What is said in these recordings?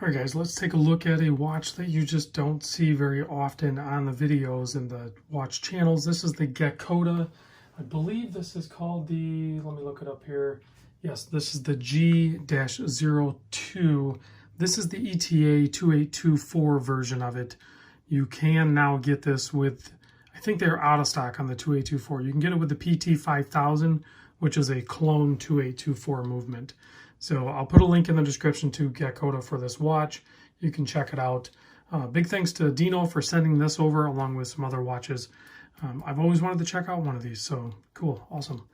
All right, guys, let's take a look at a watch that you just don't see very often on the videos and the watch channels. This is the Gakoda. I believe this is called the, let me look it up here. Yes, this is the G-02. This is the ETA 2824 version of it. You can now get this with, I think they're out of stock on the 2824. You can get it with the PT 5000, which is a clone 2824 movement. So I'll put a link in the description to Gakoda for this watch. You can check it out. Big thanks to Dino for sending this over along with some other watches. I've always wanted to check out one of these, so cool, awesome.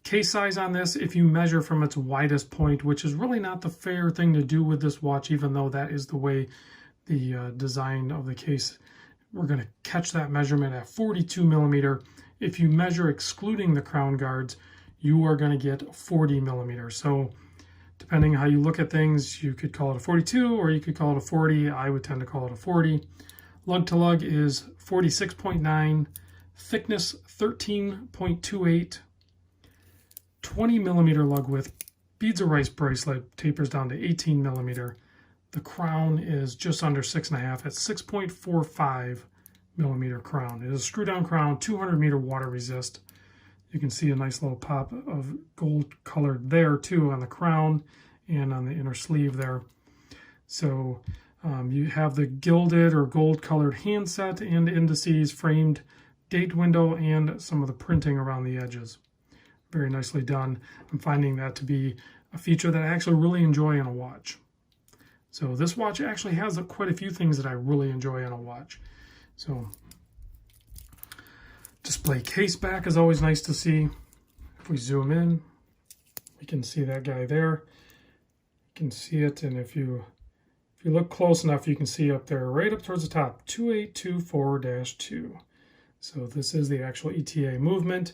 Case size on this, if you measure from its widest point, which is really not the fair thing to do with this watch, even though that is the way the design of the case, we're going to catch that measurement at 42 millimeter. If you measure excluding the crown guards, you are going to get 40 millimeters. So depending how you look at things, you could call it a 42 or you could call it a 40. I would tend to call it a 40. Lug to lug is 46.9, thickness 13.28, 20 millimeter lug width, beads of rice bracelet, tapers down to 18 millimeter. The crown is just under 6.5 at 6.45 millimeter crown. It is a screw down crown, 200 meter water resist. You can see a nice little pop of gold colored there too on the crown and on the inner sleeve there. So you have the gilded or gold colored handset and indices, framed date window, and some of the printing around the edges. Very nicely done. I'm finding that to be a feature that I actually really enjoy in a watch. So this watch actually has quite a few things that I really enjoy in a watch. So display case back is always nice to see. If we zoom in, we can see that guy there. You can see it, and if you look close enough, you can see up there, right up towards the top, 2824-2. So this is the actual ETA movement.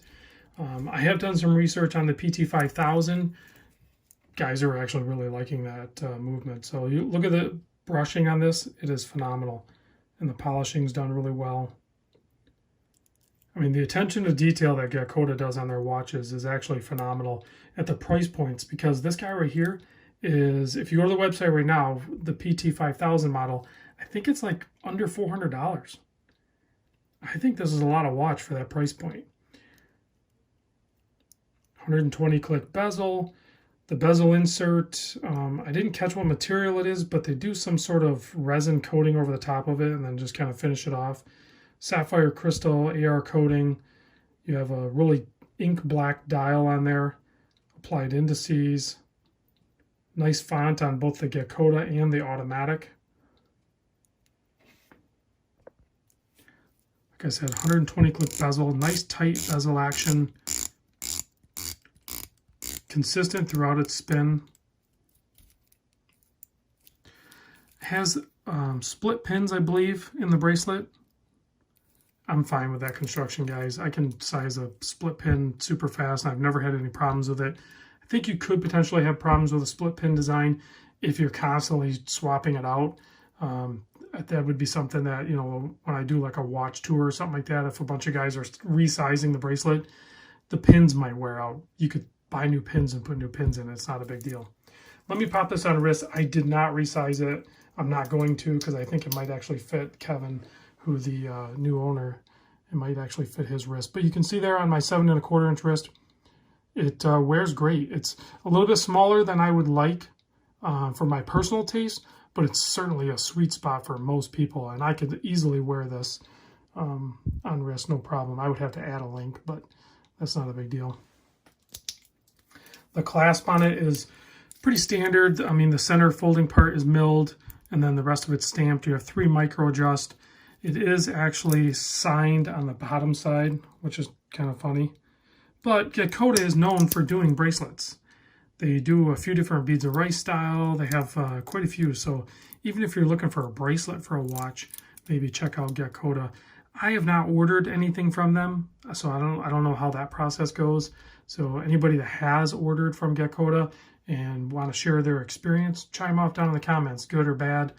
I have done some research on the PT 5000. Guys are actually really liking that movement. So you look at the brushing on this, it is phenomenal. And the polishing's done really well. I mean, the attention to detail that Gakoda does on their watches is actually phenomenal at the price points, because this guy right here is, if you go to the website right now, the PT 5000 model, I think it's like under $400. I think this is a lot of watch for that price point. 120 click bezel. The bezel insert, I didn't catch what material it is, but they do some sort of resin coating over the top of it and then just kind of finish it off. Sapphire crystal AR coating. You have a really ink black dial on there. Applied indices. Nice font on both the Gakoda and the automatic. Like I said, 120 click bezel. Nice tight bezel action. Consistent throughout its spin. Has split pins, I believe, in the bracelet. I'm fine with that construction, guys. I can size a split pin super fast, and I've never had any problems with it. I think you could potentially have problems with a split pin design if you're constantly swapping it out. That would be something that, you know, when I do like a watch tour or something like that, if a bunch of guys are resizing the bracelet, the pins might wear out. You could buy new pins and put new pins in. It's not a big deal. Let me pop this on wrist. I did not resize it. I'm not going to, because I think it might actually fit Kevin, who the new owner, it might actually fit his wrist. But you can see there on my 7 1/4 inch wrist, it wears great. It's a little bit smaller than I would like for my personal taste, but it's certainly a sweet spot for most people, and I could easily wear this on wrist, no problem. I would have to add a link, but that's not a big deal. The clasp on it is pretty standard. I mean, the center folding part is milled, and then the rest of it's stamped. You have 3 micro adjust. It is actually signed on the bottom side, which is kind of funny. But Gakoda is known for doing bracelets. They do a few different beads of rice style. They have quite a few. So even if you're looking for a bracelet for a watch, maybe check out Gakoda. I have not ordered anything from them, so I don't know how that process goes. So anybody that has ordered from Gakoda and want to share their experience, chime off down in the comments, good or bad.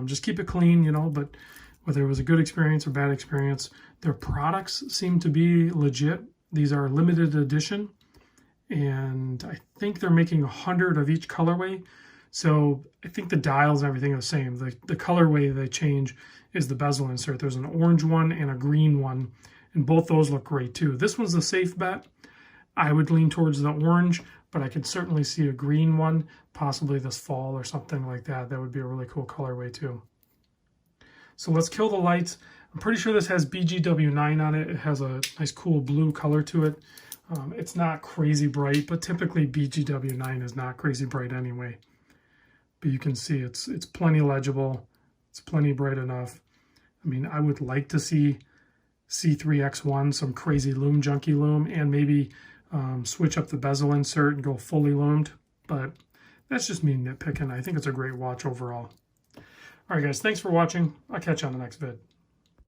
Just keep it clean, you know, but whether it was a good experience or bad experience, their products seem to be legit. These are limited edition, and I think they're making 100 of each colorway. So I think the dials and everything are the same. The colorway they change is the bezel insert. There's an orange one and a green one, and both those look great too. This one's the safe bet. I would lean towards the orange, but I could certainly see a green one, possibly this fall or something like that. That would be a really cool colorway too. So let's kill the lights. I'm pretty sure this has BGW9 on it. It has a nice cool blue color to it. It's not crazy bright, but typically BGW9 is not crazy bright anyway. But you can see it's plenty legible. It's plenty bright enough. I mean, I would like to see C3X1, some crazy lume, junky lume, and maybe switch up the bezel insert and go fully lumed. But that's just me nitpicking. I think it's a great watch overall. All right, guys, thanks for watching. I'll catch you on the next vid.